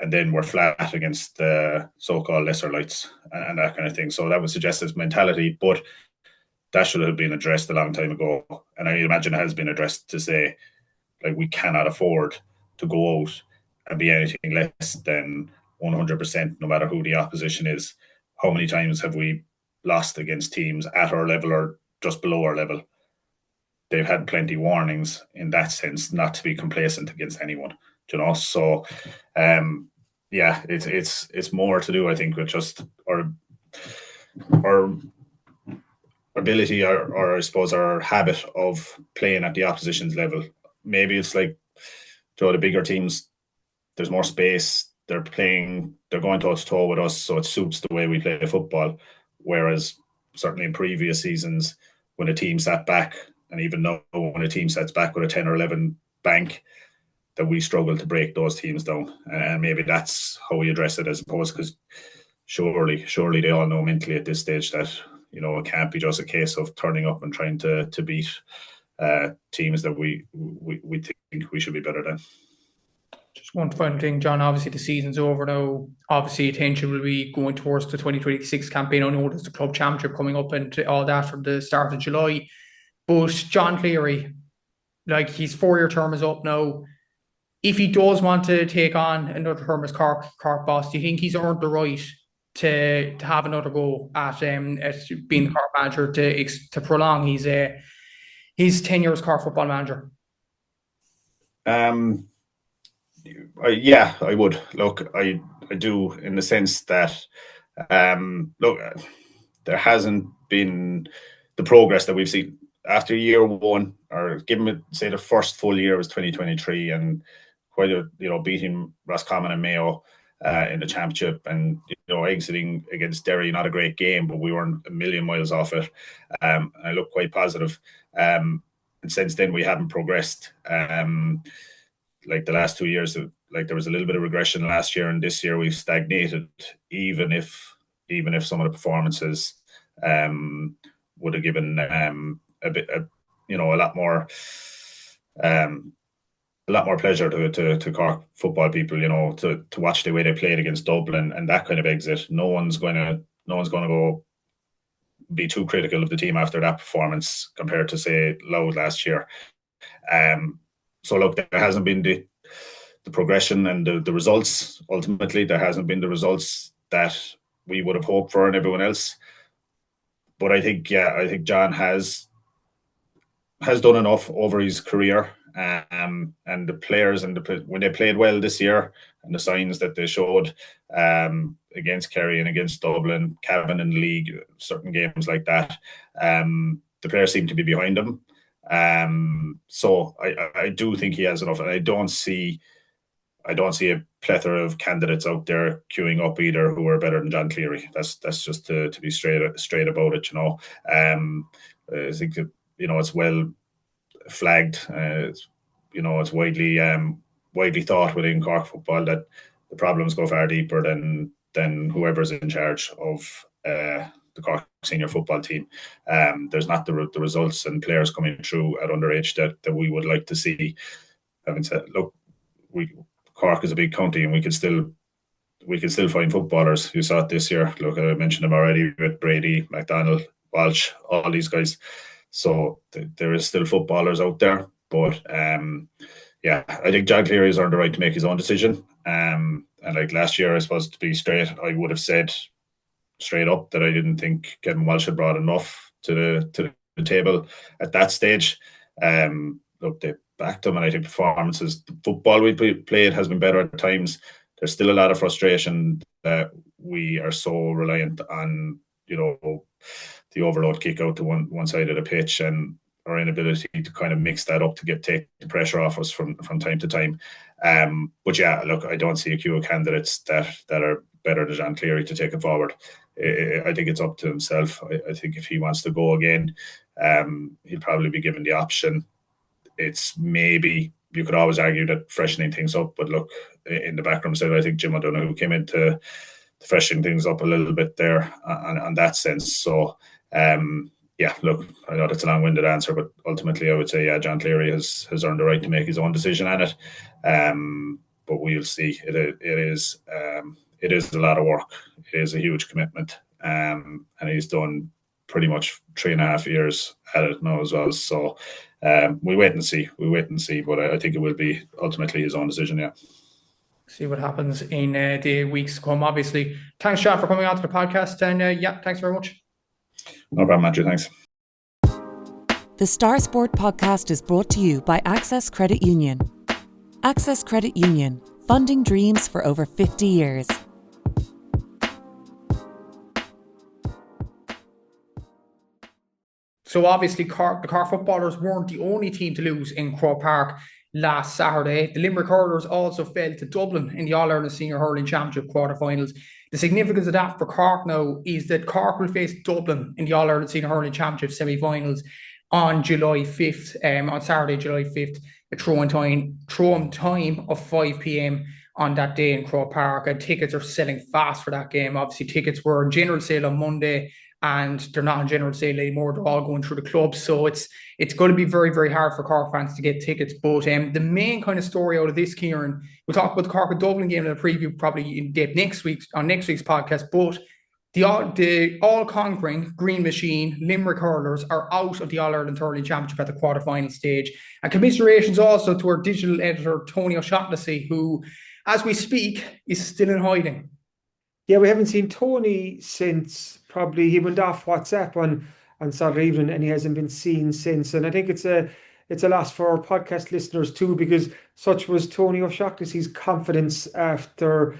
S7: And then we're flat against the so-called lesser lights and that kind of thing. So that would suggest it's mentality, but that should have been addressed a long time ago. And I imagine it has been addressed to say, we cannot afford to go out and be anything less than 100%, no matter who the opposition is. How many times have we lost against teams at our level or just below our level? They've had plenty of warnings in that sense, not to be complacent against anyone. So yeah, it's more to do, I think, with just our ability or I suppose our habit of playing at the opposition's level. Maybe it's the bigger teams, there's more space, they're going toe-to-toe with us, so it suits the way we play football. Whereas certainly in previous seasons, when a team sat back, and even now when a team sets back with a 10 or 11 bank, that we struggle to break those teams down. And maybe that's how we address it, as opposed, because surely they all know mentally at this stage that, it can't be just a case of turning up and trying to beat teams that we think we should be better than.
S5: Just one final thing, John. Obviously, the season's over now. Obviously, attention will be going towards the 2026 campaign. I know there's the club championship coming up and all that from the start of July. But John Cleary, his 4-year term is up now. If he does want to take on another term as Cork boss, do you think he's earned the right to have another go at being the Cork manager to prolong his tenure as Cork football manager?
S7: Yeah, I would. Look, I do, in the sense that there hasn't been the progress that we've seen after year one, or given it, say, the first full year was 2023, and quite beating Roscommon and Mayo in the championship, and exiting against Derry, not a great game, but we weren't a million miles off it. I look quite positive. And since then, we haven't progressed. The last 2 years, there was a little bit of regression last year, and this year we've stagnated. Even if some of the performances would have given a lot more pleasure to Cork football people, to watch the way they played against Dublin and that kind of exit. No one's going to go be too critical of the team after that performance compared to, say, Louth last year. So look, there hasn't been the progression and the results. Ultimately, there hasn't been the results that we would have hoped for, and everyone else. But I think John has done enough over his career, and the players when they played well this year, and the signs that they showed against Kerry and against Dublin, Cavan in the league, certain games like that, the players seem to be behind him. So I do think he has enough, and I don't see a plethora of candidates out there queuing up either who are better than John Cleary. That's just to be straight about it. I think that, it's well flagged. It's widely thought within Cork football that the problems go far deeper than whoever's in charge of the Cork senior football team. There's not the results and players coming through at underage that we would like to see. Having said, look, Cork is a big county, and we can still find footballers. You saw it this year. Look, I mentioned them already with Brady, McDonald, Walsh, all these guys. So there is still footballers out there. But yeah, I think John Cleary has earned the right to make his own decision. And like last year, I suppose, to be straight, I would have said straight up that I didn't think Kevin Walsh had brought enough to the table at that stage. Look, they backed him, and I think performances, the football we played has been better at times. There's still a lot of frustration that we are so reliant on, the overload kick out to one side of the pitch, and our inability to kind of mix that up to take the pressure off us from time to time. But yeah, look, I don't see a queue of candidates that are better than John Cleary to take it forward. I think it's up to himself. I think if he wants to go again, he'll probably be given the option. It's maybe, you could always argue that freshening things up, but look, in the background side, I think Jim O'Donoghue came in to freshen things up a little bit there on that sense. So, yeah, look, I know that's a long-winded answer, but ultimately I would say, yeah, John Cleary has earned the right to make his own decision on it. But we'll see. It is a lot of work. It is a huge commitment. And he's done pretty much 3.5 years at it now as well. So we wait and see. But I think it will be ultimately his own decision, yeah.
S5: See what happens in the weeks to come, obviously. Thanks, John, for coming on to the podcast. And yeah, thanks very much.
S7: No problem, Matthew. Thanks.
S1: The Star Sport podcast is brought to you by Access Credit Union. Access Credit Union, funding dreams for over 50 years.
S5: So obviously, the Cork footballers weren't the only team to lose in Croke Park last Saturday. The Limerick hurlers also fell to Dublin in the All-Ireland Senior Hurling Championship quarterfinals. The significance of that for Cork now is that Cork will face Dublin in the All-Ireland Senior Hurling Championship semi-finals on July 5th, on Saturday, July 5th, a throw-in time of 5 p.m. on that day in Croke Park. And tickets are selling fast for that game. Obviously, tickets were on general sale on Monday, and they're not on general sale anymore. They're all going through the club. So it's going to be very, very hard for Cork fans to get tickets. But the main kind of story out of this, Kieran, we'll talk about the Cork and Dublin game in a preview probably in depth next week's podcast. But the all-conquering Green Machine Limerick hurlers are out of the All-Ireland Hurling Championship at the quarterfinal stage. And commiserations also to our digital editor, Tony O'Shaughnessy, who, as we speak, is still in hiding.
S6: Yeah, we haven't seen Tony since probably he went off WhatsApp on Saturday evening, and he hasn't been seen since. And I think it's a loss for our podcast listeners too, because such was Tony O'Shaughnessy's confidence after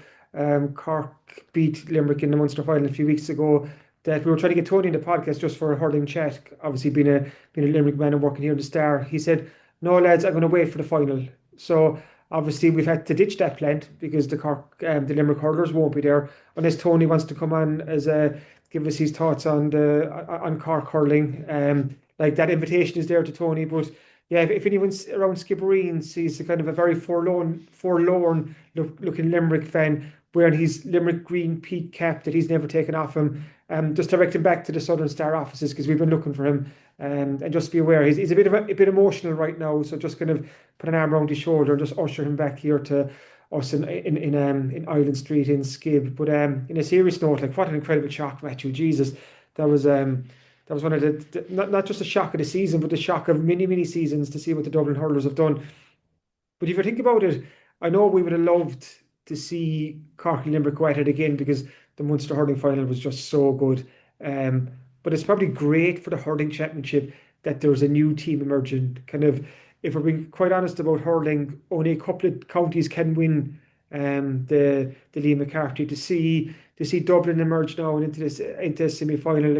S6: Cork beat Limerick in the Munster final a few weeks ago, that we were trying to get Tony in the podcast just for a hurling chat. Obviously, being a Limerick man and working here in the Star, he said, "No, lads, I'm going to wait for the final." So obviously, we've had to ditch that plan because the Limerick hurlers won't be there unless Tony wants to come on as give us his thoughts on Cork hurling. Like, that invitation is there to Tony, but yeah, if anyone's around Skibbereen sees a kind of a very forlorn looking Limerick fan wearing his Limerick green peak cap that he's never taken off him, just direct him back to the Southern Star offices, because we've been looking for him. And just be aware, he's a bit emotional right now, so just kind of put an arm around his shoulder and just usher him back here to us in Island Street in Skib. But in a serious note, like, what an incredible shock, Matthew. Jesus, that was one of the not just a shock of the season, but the shock of many seasons to see what the Dublin hurlers have done. But if you think about it, I know we would have loved to see Cork and Limerick go at it again, because the Munster hurling final was just so good. But it's probably great for the hurling championship that there's a new team emerging. Kind of, if we're being quite honest about hurling, only a couple of counties can win the Liam McCarthy. To see Dublin emerge now and into semi-final,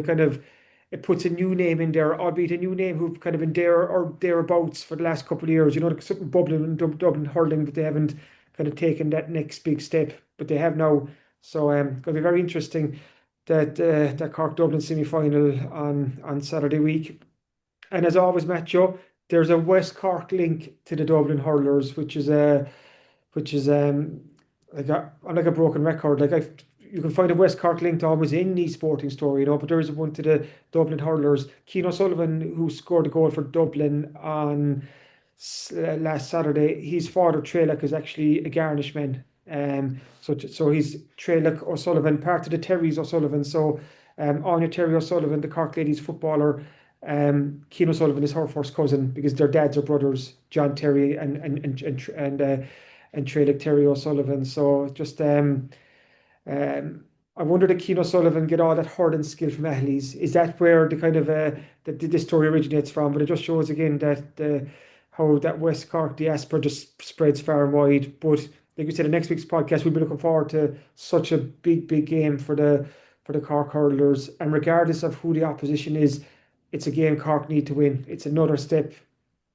S6: it puts a new name in there, albeit a new name who've kind of been there or thereabouts for the last couple of years. You know, something bubbling in Dublin hurling, but they haven't kind of taken that next big step, but they have now. So going to be very interesting, that Cork Dublin semi-final on Saturday week. And as always, Matthew, there's a West Cork link to the Dublin hurlers, which is like a broken record. Like, you can find a West Cork link to almost any sporting story, you know, but there is one to the Dublin hurlers. Cian O'Sullivan, who scored a goal for Dublin on last Saturday, his father Trelach is actually a Garnishman. So he's Trelach O'Sullivan, part of the Terrys O'Sullivan. So Anya Terry O'Sullivan, the Cork ladies footballer, Cian O'Sullivan is her first cousin, because their dads are brothers, John Terry and Trelach Terry O'Sullivan. So just I wonder did Keane O'Sullivan get all that hurling skill from Athleys? Is that where the kind of the story originates from? But it just shows again that how that West Cork diaspora just spreads far and wide. But like we said, in next week's podcast, we'll be looking forward to such a big game for the Cork hurlers. And regardless of who the opposition is, it's a game Cork need to win. It's another step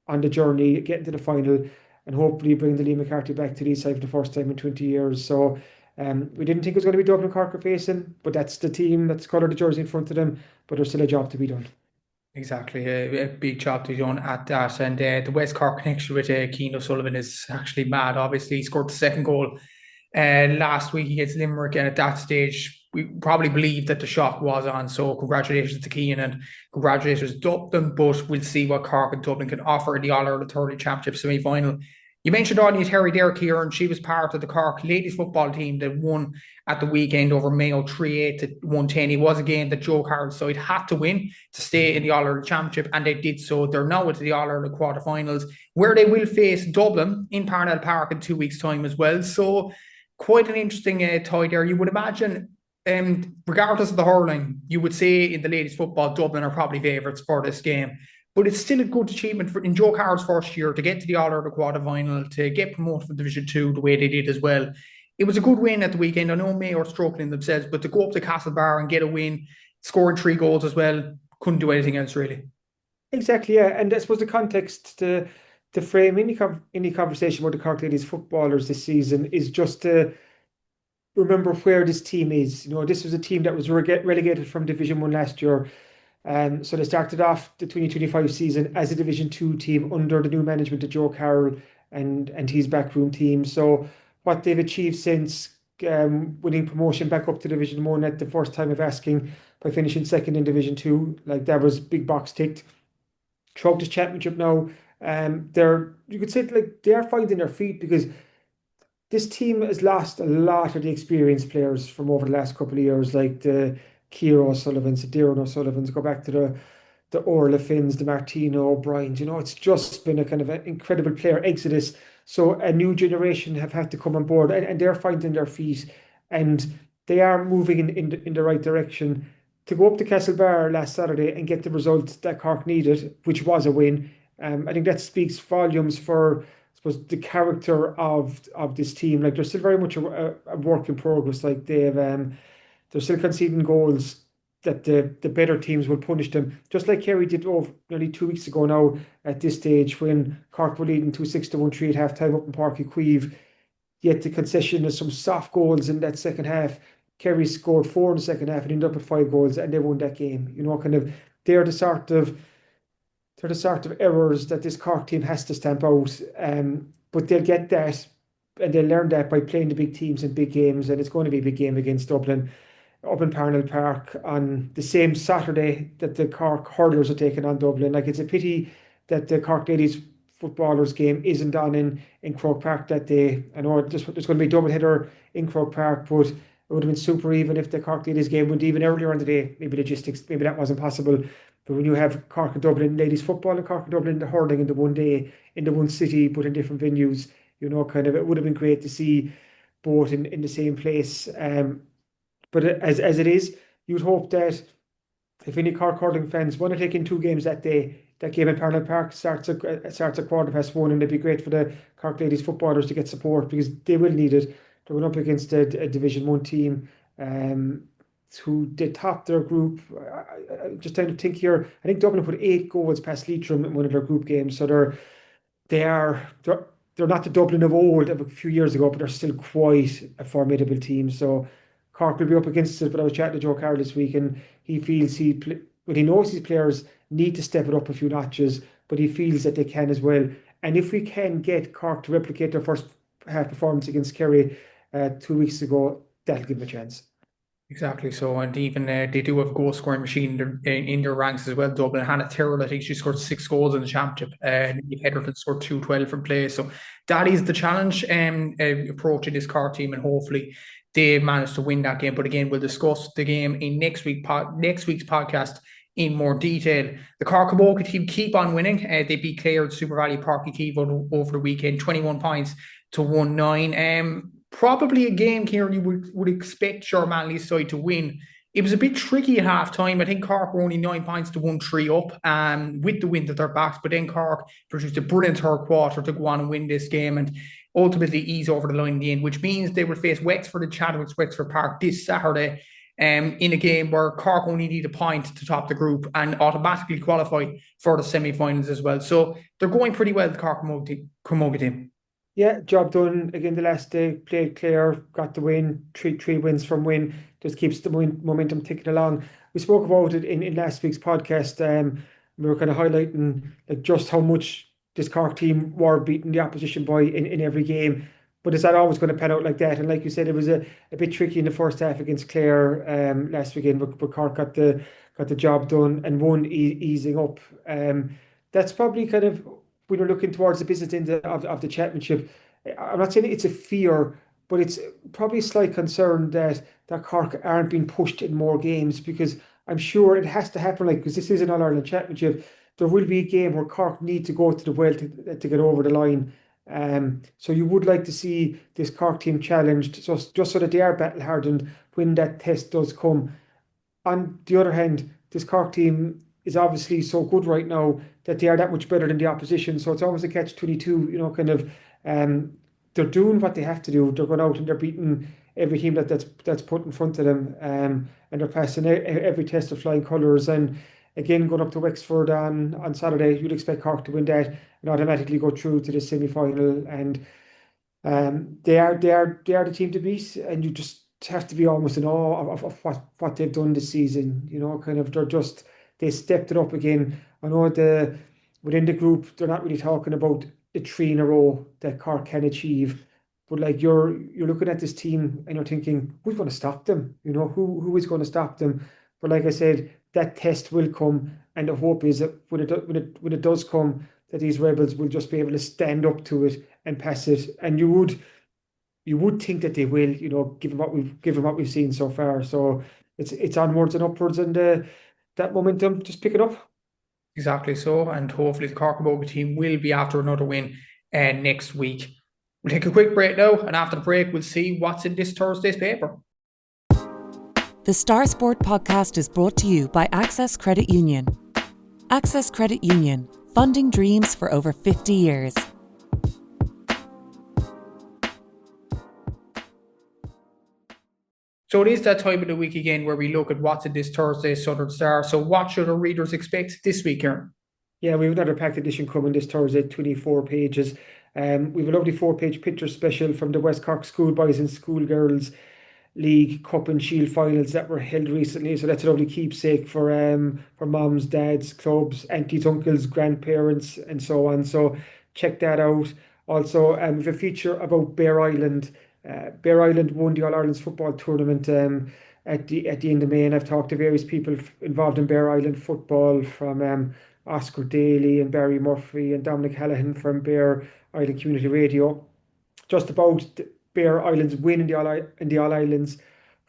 S6: on the journey, getting to the final, and hopefully bring the Liam McCarthy back to these side for the first time in 20 years. So we didn't think it was going to be Dublin Cork are facing, but that's the team that's coloured the jersey in front of them, but there's still a job to be done.
S5: Exactly, a big job to be done at that. And the West Cork connection with Keane O'Sullivan is actually mad. Obviously, he scored the second goal last week against Limerick, and at that stage, we probably believed that the shot was on. So congratulations to Keane and congratulations to Dublin, but we'll see what Cork and Dublin can offer in the All-Ireland Hurling Championship semi-final. You mentioned Anya Terry there, Kieran. She was part of the Cork ladies football team that won at the weekend over Mayo 3-8 to 110. It was a game that Joe Carroll's side had to win to stay in the All-Ireland Championship, and they did so. They're now into the All-Ireland quarterfinals, where they will face Dublin in Parnell Park in 2 weeks' time as well. So quite an interesting tie there. You would imagine, regardless of the hurling, you would say in the ladies football, Dublin are probably favourites for this game. But it's still a good achievement in Joe Carroll's first year to get to the All-Ireland quarter-final, to get promoted from Division 2 the way they did as well. It was a good win at the weekend. I know Mayo are struggling themselves, but to go up to Castlebar and get a win, scoring 3 goals as well, couldn't do anything else really.
S6: Exactly, yeah. And I suppose the context to frame any conversation about the Cork ladies footballers this season is just to remember where this team is. You know, this was a team that was relegated from Division 1 last year. So they started off the 2025 season as a Division 2 team under the new management of Joe Carroll and his backroom team. So what they've achieved since winning promotion back up to Division 1 at the first time of asking by finishing second in Division 2, like that was big box ticked. Throughout this championship now, you could say like they are finding their feet, because this team has lost a lot of the experienced players from over the last couple of years, like the Ciara O'Sullivans, the Darren O'Sullivans, go back to the Orla Finns, the Martino O'Briens. You know, it's just been a kind of an incredible player exodus. So a new generation have had to come on board, and they're finding their feet, and they are moving in the right direction. To go up to Castlebar last Saturday and get the result that Cork needed, which was a win, I think that speaks volumes for, I suppose, the character of this team. Like, they're still very much a work in progress. Like, they're still conceding goals that the better teams will punish them, just like Kerry did nearly 2 weeks ago now at this stage, when Cork were leading 2-6-1 at half-time up in Páirc Uí Chaoimh. Yet the concession of some soft goals in that second half. Kerry scored 4 in the second half and ended up with 5 goals, and they won that game. You know, kind of they're the sort of errors that this Cork team has to stamp out. But they'll get that, and they'll learn that by playing the big teams in big games, and it's going to be a big game against Dublin up in Parnell Park on the same Saturday that the Cork hurlers are taking on Dublin. Like, it's a pity that the Cork ladies footballers game isn't on in Croke Park that day. I know there's going to be a double header in Croke Park, but it would have been super even if the Cork ladies game went even earlier in the day. Maybe logistics, maybe that wasn't possible. But when you have Cork and Dublin ladies football and Cork and Dublin the hurling in the one day, in the one city, but in different venues, you know, kind of, it would have been great to see both in the same place. But as it is, you'd hope that if any Cork hurling fans want to take in 2 games that day, that game in Parnell Park starts at 1:15, and it'd be great for the Cork ladies footballers to get support, because they will need it. They're going up against a Division 1 team who they topped their group. I'm just trying to think here. I think Dublin put 8 goals past Leitrim in one of their group games, so they're not the Dublin of old of a few years ago, but they're still quite a formidable team. So Cork will be up against it. But I was chatting to Joe Carroll this week, and he feels he knows his players need to step it up a few notches, but he feels that they can as well. And if we can get Cork to replicate their first half performance against Kerry 2 weeks ago, that'll give them a chance.
S5: Exactly. So, and even they do have a goal scoring machine in their ranks as well. Dublin, Hannah Tyrrell, I think she scored 6 goals in the championship. Niamh Heatherton scored 2-12 from play. So that is the challenge approaching this Cork team, and hopefully they manage to win that game. But again, we'll discuss the game in next week's podcast in more detail. The Cork camogie team keep on winning. They beat Clare at Super Valley Páirc Uí Chaoimh over the weekend, 21 points to 1-9. probably a game, Kieran, you would expect Sure Manley's side to win. It was a bit tricky at half time. I think Cork were only 9 points to 1-3 up with the wind at their backs, but then Cork produced a brilliant third quarter to go on and win this game and ultimately ease over the line in the end, which means they will face Wexford at Chadwick's Wexford Park this Saturday in a game where Cork only need a point to top the group and automatically qualify for the semi-finals as well. So they're going pretty well, the Cork Camogie team.
S6: Yeah, job done again the last day. Played Clare, got the win, three wins from win, just keeps the momentum ticking along. We spoke about it in last week's podcast. We were kind of highlighting like just how much this Cork team were beating the opposition by in every game. But is that always going to pan out like that? And like you said, it was a bit tricky in the first half against Clare last weekend, but Cork got the job done and won easing up. That's probably kind of when you're looking towards the business end of the championship. I'm not saying it's a fear, but it's probably a slight concern that Cork aren't being pushed in more games, because I'm sure it has to happen, like, because this is an All-Ireland championship. There will be a game where Cork need to go to the well to get over the line. So you would like to see this Cork team challenged, just so that they are battle hardened when that test does come. On the other hand, this Cork team is obviously so good right now that they are that much better than the opposition. So it's almost a catch-22, kind of. They're doing what they have to do. They're going out and they're beating every team that's put in front of them, and they're passing every test of flying colours. And again, going up to Wexford on Saturday, you'd expect Cork to win that and automatically go through to the semi-final. And they are the team to beat, and you just have to be almost in awe of what they've done this season. Kind of they stepped it up again. I know within the group they're not really talking about the 3 in a row that Cork can achieve, but like you're looking at this team and you're thinking, who's going to stop them? Who is going to stop them? But like I said, that test will come, and the hope is that when it does come, that these rebels will just be able to stand up to it and pass it. And you would think that they will, given what we've seen so far. So it's onwards and upwards, and that momentum just picking up.
S5: Exactly so, and hopefully the Cork Camogie team will be after another win next week. We'll take a quick break now, and after the break we'll see what's in this Thursday's paper.
S1: The Star Sport podcast is brought to you by Access Credit Union. Access Credit Union, funding dreams for over 50 years.
S5: So it is that time of the week again where we look at what's in this Thursday's Southern Star. So what should our readers expect this week, Kieran?
S6: Yeah, we have another packed edition coming this Thursday, 24 pages. We have a lovely 4-page picture special from the West Cork Schoolboys and Schoolgirls League Cup and Shield finals that were held recently. So that's a lovely keepsake for moms, dads, clubs, aunties, uncles, grandparents, and so on. So check that out. Also, we have a feature about Bear Island. Bear Island won the All-Ireland's football tournament at the end of May, and I've talked to various people involved in Bear Island football, from Oscar Daly and Barry Murphy and Dominic Hallahan from Bear Island Community Radio, just about Bear Island's win in the All-Irelands,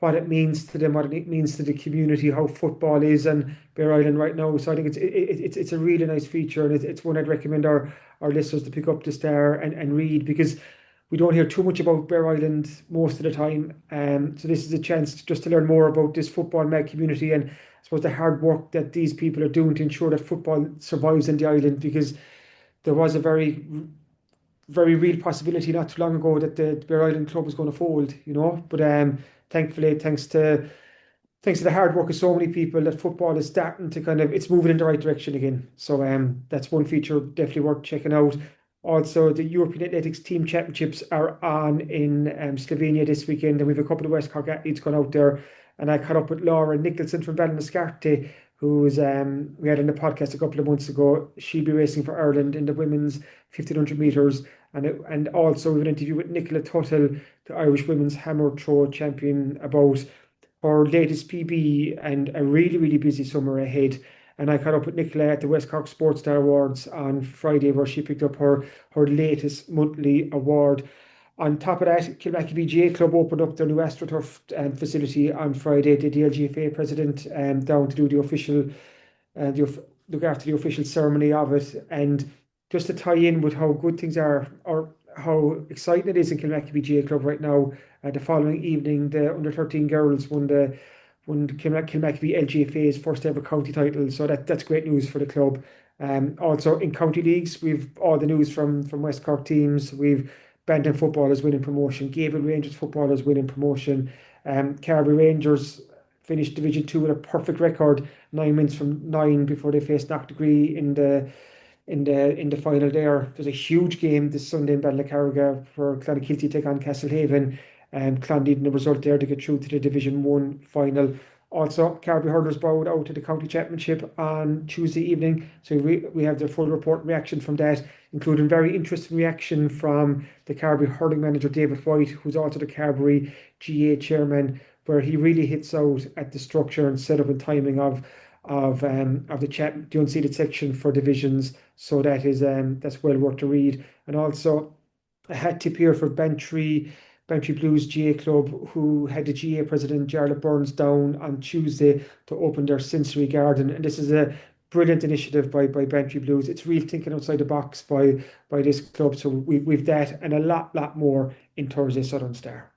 S6: what it means to them, what it means to the community, how football is in Bear Island right now. So I think it's a really nice feature, and it's one I'd recommend our listeners to pick up the Star and read, because we don't hear too much about Bear Island most of the time. So this is a chance just to learn more about this football mad community, and I suppose the hard work that these people are doing to ensure that football survives in the island, because there was a very, very real possibility not too long ago that the Bear Island club was going to fold, But thankfully, thanks to the hard work of so many people, that football is starting to it's moving in the right direction again. So that's one feature definitely worth checking out. Also, the European Athletics Team Championships are on in Slovenia this weekend, and we have a couple of West Cork athletes going out there. And I caught up with Laura Nicholson from Ballinascarte, who's we had on the podcast a couple of months ago. She'll be racing for Ireland in the women's 1500 metres. And also we have an interview with Nicola Tuttle, the Irish women's hammer throw champion, about her latest PB and a really, really busy summer ahead. And I caught up with Nicola at the West Cork Sports Star Awards on Friday, where she picked up her latest monthly award. On top of that, Kilmackie BGA Club opened up their new AstroTurf facility on Friday. The LGFA president down to do the official, look after the official ceremony of it. And just to tie in with how good things are, or how exciting it is in Kilmackie GA Club right now. The following evening, the under-13 girls won Kilmackie LGFA's first ever county title, so that's great news for the club. Also in county leagues, we've all the news from West Cork teams. We've Bandon footballers winning promotion, Gable Rangers footballers winning promotion. Carby Rangers finished Division 2 with a perfect record, 9 wins from 9 before they faced Knockdegree in the final there. There's a huge game this Sunday in Ballycarriga for Clonakilty take on Castlehaven, and Clon needing the result there to get through to the Division 1 final. Also, Carby Hurlers bowed out to the County Championship on Tuesday evening, so we have the full report and reaction from that, including very interesting reaction from the Carby hurling manager David White, who's also the Carby GA chairman, where he really hits out at the structure and setup and timing of the unseeded section for divisions. So that's well worth to read. And also a hat tip here for Bantry Blues GA Club, who had the GA president Jarlath Burns down on Tuesday to open their sensory garden, and this is a brilliant initiative by Bantry Blues. It's real thinking outside the box by this club. So we've that and a lot more in Thursday Southern Star.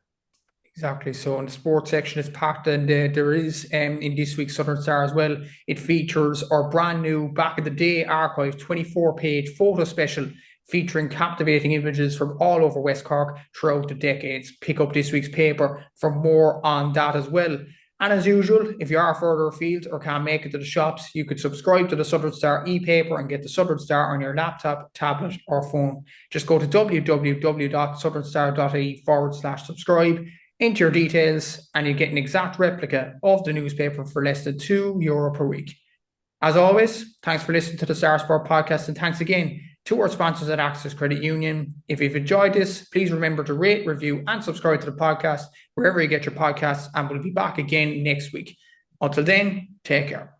S5: Exactly. So in the sports section, it's packed, and there is in this week's Southern Star as well. It features our brand new back in the day archive 24-page photo special featuring captivating images from all over West Cork throughout the decades. Pick up this week's paper for more on that as well. And as usual, if you are further afield or can't make it to the shops, you could subscribe to the Southern Star e-paper and get the Southern Star on your laptop, tablet or phone. Just go to www.southernstar.ie/subscribe, enter your details, and you get an exact replica of the newspaper for less than €2 per week. As always, thanks for listening to the Star Sport podcast, and thanks again to our sponsors at Access Credit Union. If you've enjoyed this, please remember to rate, review, and subscribe to the podcast wherever you get your podcasts, and we'll be back again next week. Until then, take care.